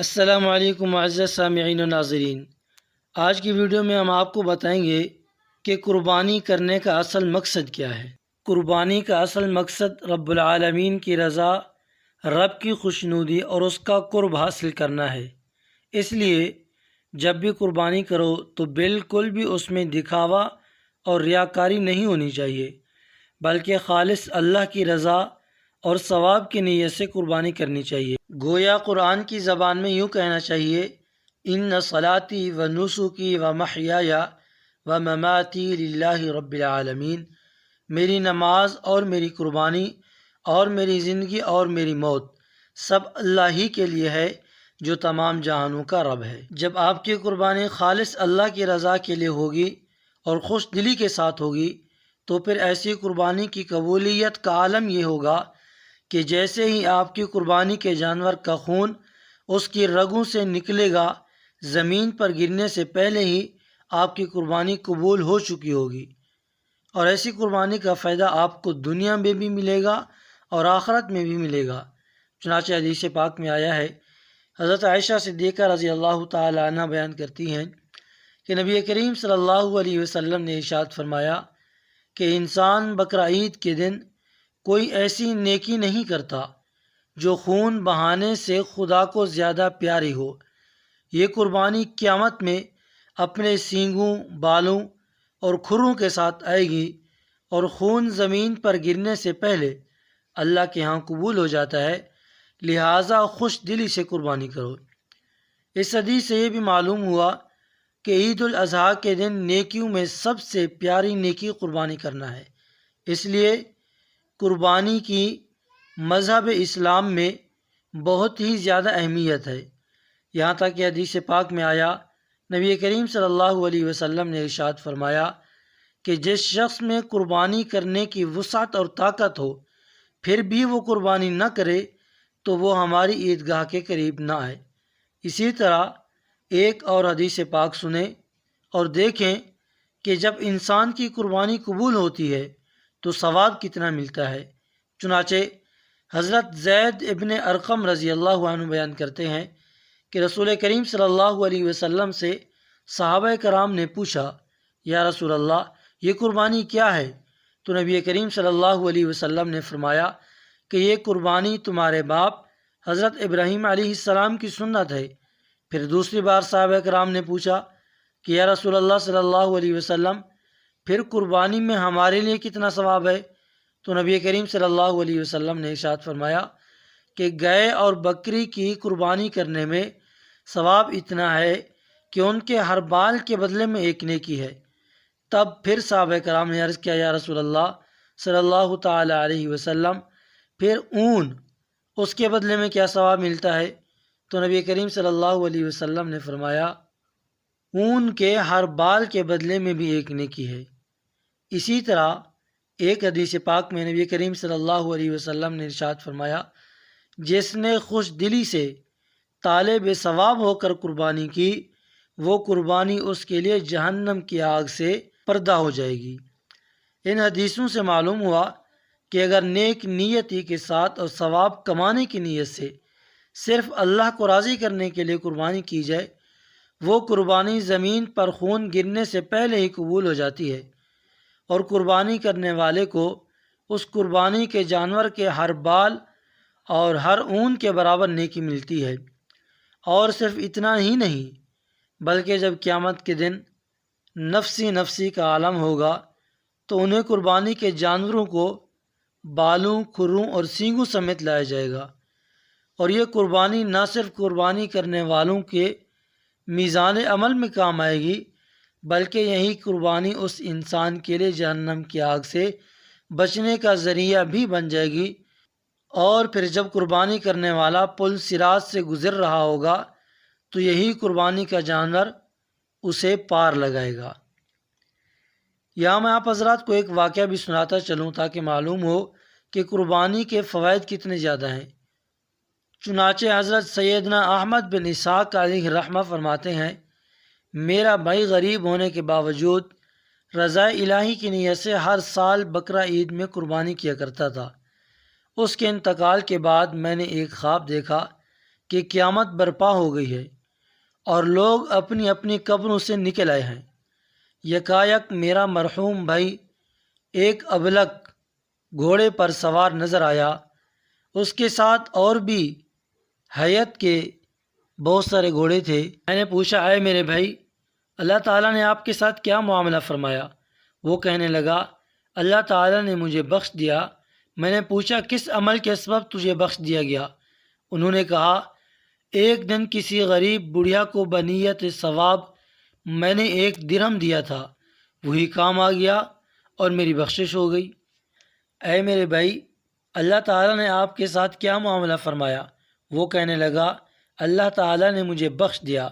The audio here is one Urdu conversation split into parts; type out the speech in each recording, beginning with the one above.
السلام علیکم معزز سامعین و ناظرین، آج کی ویڈیو میں ہم آپ کو بتائیں گے کہ قربانی کرنے کا اصل مقصد کیا ہے۔ قربانی کا اصل مقصد رب العالمین کی رضا، رب کی خوشنودی اور اس کا قرب حاصل کرنا ہے۔ اس لیے جب بھی قربانی کرو تو بالکل بھی اس میں دکھاوا اور ریاکاری نہیں ہونی چاہیے، بلکہ خالص اللہ کی رضا اور ثواب کی نیت سے قربانی کرنی چاہیے۔ گویا قرآن کی زبان میں یوں کہنا چاہیے، ان صلاتی و نسکی و محیای و مماتی للہ رب العالمین، میری نماز اور میری قربانی اور میری زندگی اور میری موت سب اللہ ہی کے لیے ہے جو تمام جہانوں کا رب ہے۔ جب آپ کی قربانی خالص اللہ کی رضا کے لیے ہوگی اور خوش دلی کے ساتھ ہوگی تو پھر ایسی قربانی کی قبولیت کا عالم یہ ہوگا کہ جیسے ہی آپ کی قربانی کے جانور کا خون اس کی رگوں سے نکلے گا، زمین پر گرنے سے پہلے ہی آپ کی قربانی قبول ہو چکی ہوگی، اور ایسی قربانی کا فائدہ آپ کو دنیا میں بھی ملے گا اور آخرت میں بھی ملے گا۔ چنانچہ حدیث پاک میں آیا ہے، حضرت عائشہ صدیقہ رضی اللہ تعالی عنہ بیان کرتی ہیں کہ نبی کریم صلی اللہ علیہ وسلم نے ارشاد فرمایا کہ انسان بقرعید کے دن کوئی ایسی نیکی نہیں کرتا جو خون بہانے سے خدا کو زیادہ پیاری ہو۔ یہ قربانی قیامت میں اپنے سینگوں، بالوں اور کھروں کے ساتھ آئے گی، اور خون زمین پر گرنے سے پہلے اللہ کے ہاں قبول ہو جاتا ہے، لہٰذا خوش دلی سے قربانی کرو۔ اس حدیث سے یہ بھی معلوم ہوا کہ عید الاضحیٰ کے دن نیکیوں میں سب سے پیاری نیکی قربانی کرنا ہے۔ اس لیے قربانی کی مذہب اسلام میں بہت ہی زیادہ اہمیت ہے، یہاں تک کہ حدیث پاک میں آیا، نبی کریم صلی اللہ علیہ وسلم نے ارشاد فرمایا کہ جس شخص میں قربانی کرنے کی وسعت اور طاقت ہو پھر بھی وہ قربانی نہ کرے تو وہ ہماری عیدگاہ کے قریب نہ آئے۔ اسی طرح ایک اور حدیث پاک سنیں اور دیکھیں کہ جب انسان کی قربانی قبول ہوتی ہے تو ثواب کتنا ملتا ہے۔ چنانچہ حضرت زید ابن ارقم رضی اللہ عنہ بیان کرتے ہیں کہ رسول کریم صلی اللہ علیہ وسلم سے صحابہ کرام نے پوچھا، یا رسول اللہ، یہ قربانی کیا ہے؟ تو نبی کریم صلی اللہ علیہ وسلم نے فرمایا کہ یہ قربانی تمہارے باپ حضرت ابراہیم علیہ السلام کی سنت ہے۔ پھر دوسری بار صحابہ کرام نے پوچھا کہ یا رسول اللہ صلی اللہ علیہ وسلم، پھر قربانی میں ہمارے لیے کتنا ثواب ہے؟ تو نبی کریم صلی اللہ علیہ وسلم نے ارشاد فرمایا کہ گائے اور بکری کی قربانی کرنے میں ثواب اتنا ہے کہ ان کے ہر بال کے بدلے میں ایک نیکی ہے۔ تب پھر صحابہ کرام نے عرض کیا، یا رسول اللہ صلی اللہ تعالی علیہ وسلم، پھر اون، اس کے بدلے میں کیا ثواب ملتا ہے؟ تو نبی کریم صلی اللہ علیہ وسلم نے فرمایا، اون کے ہر بال کے بدلے میں بھی ایک نیکی ہے۔ اسی طرح ایک حدیث پاک میں نبی کریم صلی اللہ علیہ وسلم نے ارشاد فرمایا، جس نے خوش دلی سے طالب ثواب ہو کر قربانی کی، وہ قربانی اس کے لیے جہنم کی آگ سے پردہ ہو جائے گی۔ ان حدیثوں سے معلوم ہوا کہ اگر نیک نیتی کے ساتھ اور ثواب کمانے کی نیت سے صرف اللہ کو راضی کرنے کے لیے قربانی کی جائے، وہ قربانی زمین پر خون گرنے سے پہلے ہی قبول ہو جاتی ہے، اور قربانی کرنے والے کو اس قربانی کے جانور کے ہر بال اور ہر اون کے برابر نیکی ملتی ہے۔ اور صرف اتنا ہی نہیں، بلکہ جب قیامت کے دن نفسی نفسی کا عالم ہوگا تو انہیں قربانی کے جانوروں کو بالوں، کھروں اور سینگوں سمیت لایا جائے گا، اور یہ قربانی نہ صرف قربانی کرنے والوں کے میزان عمل میں کام آئے گی، بلکہ یہی قربانی اس انسان کے لیے جہنم کی آگ سے بچنے کا ذریعہ بھی بن جائے گی، اور پھر جب قربانی کرنے والا پل صراط سے گزر رہا ہوگا تو یہی قربانی کا جانور اسے پار لگائے گا۔ یہاں میں آپ حضرات کو ایک واقعہ بھی سناتا چلوں تاکہ معلوم ہو کہ قربانی کے فوائد کتنے زیادہ ہیں۔ چنانچہ حضرت سیدنا احمد بن اسحاق علیہ رحمہ فرماتے ہیں، میرا بھائی غریب ہونے کے باوجود رضا الہی کی نیت سے ہر سال بقرہ عید میں قربانی کیا کرتا تھا۔ اس کے انتقال کے بعد میں نے ایک خواب دیکھا کہ قیامت برپا ہو گئی ہے اور لوگ اپنی اپنی قبروں سے نکل آئے ہیں۔ یکایک میرا مرحوم بھائی ایک ابلک گھوڑے پر سوار نظر آیا، اس کے ساتھ اور بھی حیت کے بہت سارے گھوڑے تھے۔ میں نے پوچھا، اے میرے بھائی، اللہ تعالیٰ نے آپ کے ساتھ کیا معاملہ فرمایا؟ وہ کہنے لگا، اللہ تعالیٰ نے مجھے بخش دیا۔ میں نے پوچھا، کس عمل کے سبب تجھے بخش دیا گیا؟ انہوں نے کہا، ایک دن کسی غریب بڑھیا کو بنیت ثواب میں نے 1 درہم دیا تھا، وہی کام آ گیا اور میری بخشش ہو گئی۔ اے میرے بھائی، اللہ تعالیٰ نے آپ کے ساتھ کیا معاملہ فرمایا؟ وہ کہنے لگا، اللہ تعالیٰ نے مجھے بخش دیا۔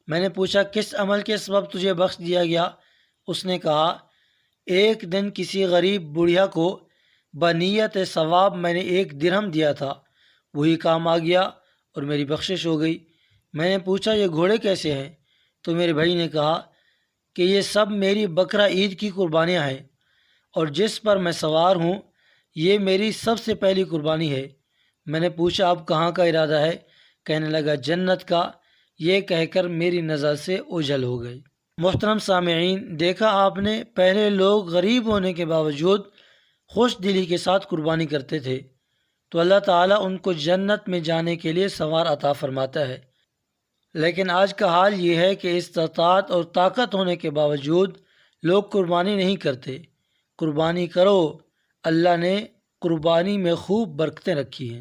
میں نے پوچھا، کس عمل کے سبب تجھے بخش دیا گیا؟ اس نے کہا، ایک دن کسی غریب بڑھیا کو بنیت ثواب میں نے 1 درہم دیا تھا، وہی کام آ گیا اور میری بخشش ہو گئی۔ میں نے پوچھا، یہ گھوڑے کیسے ہیں؟ تو میرے بھائی نے کہا کہ یہ سب میری بقرہ عید کی قربانیاں ہیں، اور جس پر میں سوار ہوں یہ میری سب سے پہلی قربانی ہے۔ میں نے پوچھا، اب کہاں کا ارادہ ہے؟ کہنے لگا، جنت کا۔ یہ کہہ کر میری نظر سے اوجھل ہو گئے۔ محترم سامعین، دیکھا آپ نے، پہلے لوگ غریب ہونے کے باوجود خوش دلی کے ساتھ قربانی کرتے تھے تو اللہ تعالیٰ ان کو جنت میں جانے کے لیے سوار عطا فرماتا ہے۔ لیکن آج کا حال یہ ہے کہ استطاعت اور طاقت ہونے کے باوجود لوگ قربانی نہیں کرتے۔ قربانی کرو، اللہ نے قربانی میں خوب برکتیں رکھی ہیں۔